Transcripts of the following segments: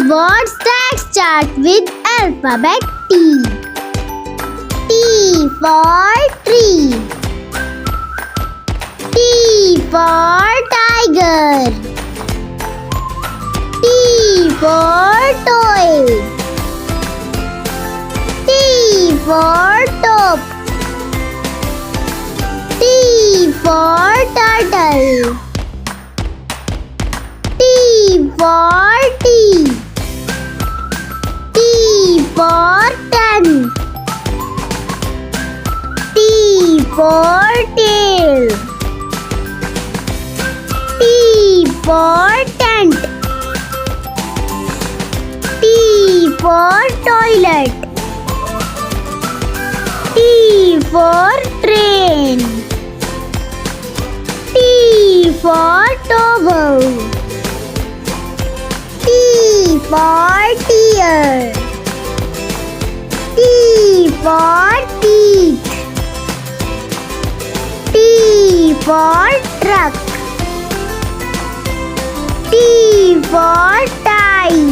Words that start with alphabet T. T for tree. T for tiger. T for toy. T for top. T for turtle. T for tea. T for tent. T for tail. T for tent. T for toilet. T for train. T for towel. T for tear. T for teeth. T for truck. T for tie.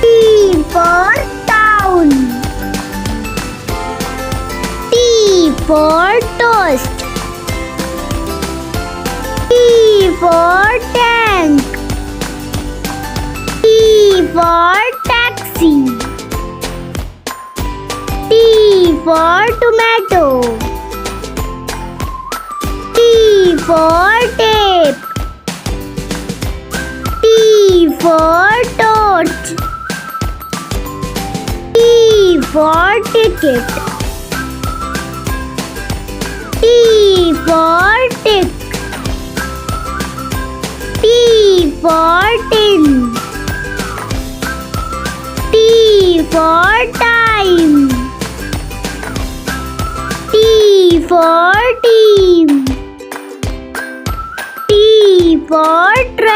T for town. T for toast. T for tank. T for taxi. T for tomato. T for tape. T for torch. T for ticket. T for tick. T for tin. T for time. T for team. T for train.